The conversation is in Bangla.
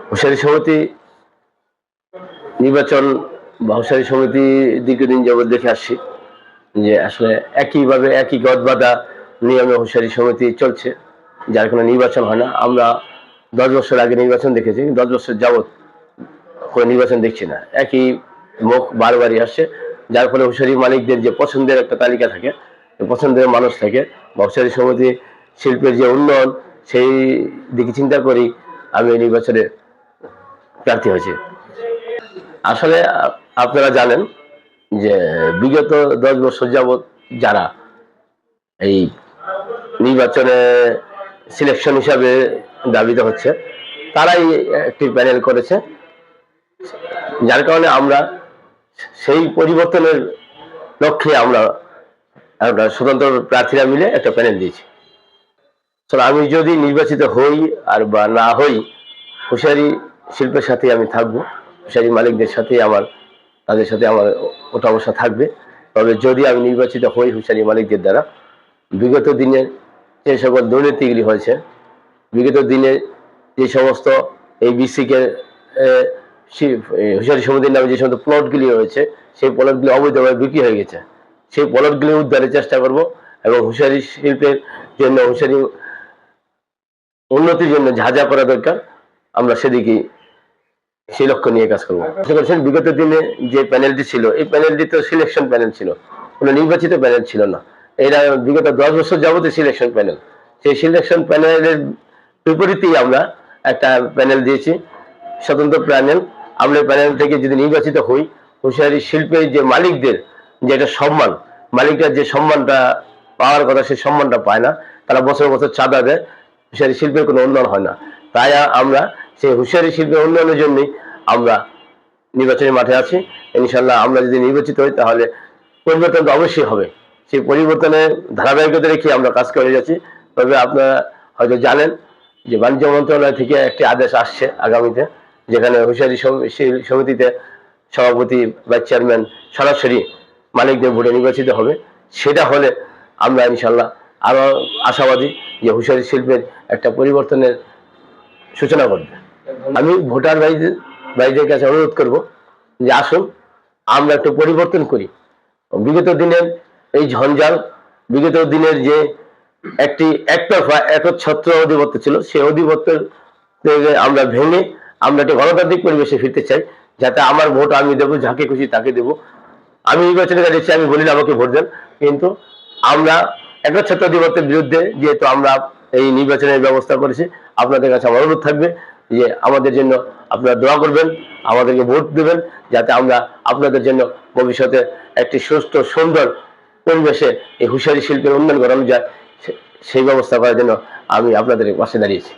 হুঁশিয়ারি সমিতি নির্বাচন বা হুঁশিয়ারি সমিতি দীর্ঘদিন যাবৎ দেখে আসছি যে আসলে একইভাবে একই গদবাঁধা নিয়মে হুঁশিয়ারি সমিতি চলছে, যার কোনো নির্বাচন হয় না। আমরা 10 বছর আগে নির্বাচন দেখেছি, 10 বছর যাবৎ কোনো নির্বাচন দেখছি না। একই মুখ বারবারই আসছে, যার ফলে হুঁশিয়ারি মালিকদের যে পছন্দের একটা তালিকা থাকে, পছন্দের মানুষ থাকে, বা হুঁশিয়ারি সমিতি শিল্পের যে উন্নয়ন সেই দিকে চিন্তা করি আমি এই নির্বাচনে প্রার্থী হয়েছি। আসলে আপনারা জানেন যে বিগত 10 বছর যাবৎ যারা এই নির্বাচনে সিলেকশন হিসাবে দাবিত হচ্ছে, তারাই একটি প্যানেল করেছে, যার কারণে আমরা সেই পরিবর্তনের লক্ষ্যে আমরা একটা স্বতন্ত্র প্রার্থীরা মিলে একটা প্যানেল দিয়েছি। আমি যদি নির্বাচিত হই আর বা না হই, হুঁশিয়ারি শিল্পের সাথে আমি থাকবো, হুঁশিয়ারি মালিকদের সাথে তাদের সাথে আমার ওঠা বসা থাকবে। তবে যদি আমি নির্বাচিত হই হুঁশিয়ারি মালিকদের দ্বারা, বিগত দিনে যে সকল দুর্নীতিগুলি হয়েছে, বিগত দিনে যে সমস্ত এই বিসিকে হুঁশিয়ারি সমিতির নামে যে সমস্ত প্লটগুলি রয়েছে, সেই প্লটগুলি অবৈধভাবে বিক্রি হয়ে গেছে, সেই প্লটগুলি উদ্ধারের চেষ্টা করব এবং হুঁশিয়ারি শিল্পের জন্য, হুঁশিয়ারি উন্নতির জন্য যা যা করা দরকার আমরা সেদিকে সেই লক্ষ্য নিয়ে কাজ করবো। বিগত দিনে যে প্যানেলটি ছিল, এই প্যানেলটি তো সিলেকশন প্যানেল ছিল, কোনো নির্বাচিত প্যানেল ছিল না। এরা বিগত 10 বছর যাবতীয় সিলেকশন প্যানেল, সেই সিলেকশন প্যানেলের বিপরীতেই আমরা একটা প্যানেল দিয়েছি, স্বতন্ত্র প্যানেল। আমরা প্যানেল থেকে যদি নির্বাচিত হই, হুঁশিয়ারি শিল্পের যে মালিকদের যে একটা সম্মান, মালিকরা যে সম্মানটা পাওয়ার কথা সেই সম্মানটা পায় না, তারা বছর বছর চাঁদা দেয়, হুঁশিয়ারি শিল্পের কোনো উন্নয়ন হয় না। তাই আমরা সেই হুঁশিয়ারি শিল্পের উন্নয়নের জন্যই আমরা নির্বাচনের মাঠে আছি। ইনশাল্লাহ আমরা যদি নির্বাচিত হই তাহলে পরিবর্তন তো অবশ্যই হবে, সেই পরিবর্তনের ধারাবাহিকতা রেখে আমরা কাজ করে যাচ্ছি। তবে আপনারা হয়তো জানেন যে বাণিজ্য মন্ত্রণালয় থেকে একটি আদেশ আসছে আগামীতে, যেখানে হুঁশিয়ারি সমিতিতে সভাপতি বা চেয়ারম্যান সরাসরি মালিকদের ভোটে নির্বাচিত হবে। সেটা হলে আমরা ইনশাল্লাহ আরো আশাবাদী যে হুঁশিয়ারি শিল্পের একটা পরিবর্তনের সূচনা করবে। আমি ভোটার ভাইদের কাছে অনুরোধ করব যে আসুন আমরা একটু পরিবর্তন করি। বিগত দিনের এই ঝঞ্ঝাল, বিগত দিনের যে একটি একতরফা একচ্ছত্র অধিপত্য ছিল, সেই অধিপত্যের আমরা ভেঙে আমরা একটা গণতান্ত্রিক পরিবেশে ফিরতে চাই, যাতে আমার ভোট আমি দেবো, যাকে খুশি তাকে দেবো। আমি নির্বাচনে দাঁড়িয়েছি, আমি বলি না আমাকে ভোট দেন, কিন্তু আমরা একচ্ছত্র অধিপত্যের বিরুদ্ধে যেহেতু আমরা এই নির্বাচনের ব্যবস্থা করেছি, আপনাদের কাছে আমার অনুরোধ থাকবে যে আমাদের জন্য আপনারা দোয়া করবেন, আমাদেরকে ভোট দেবেন, যাতে আমরা আপনাদের জন্য ভবিষ্যতে একটি সুষ্ঠু সুন্দর পরিবেশে এই হুঁশিয়ারি শিল্পের উন্নয়ন করানো যায়, সেই ব্যবস্থা করার জন্য আমি আপনাদের পাশে দাঁড়িয়েছি।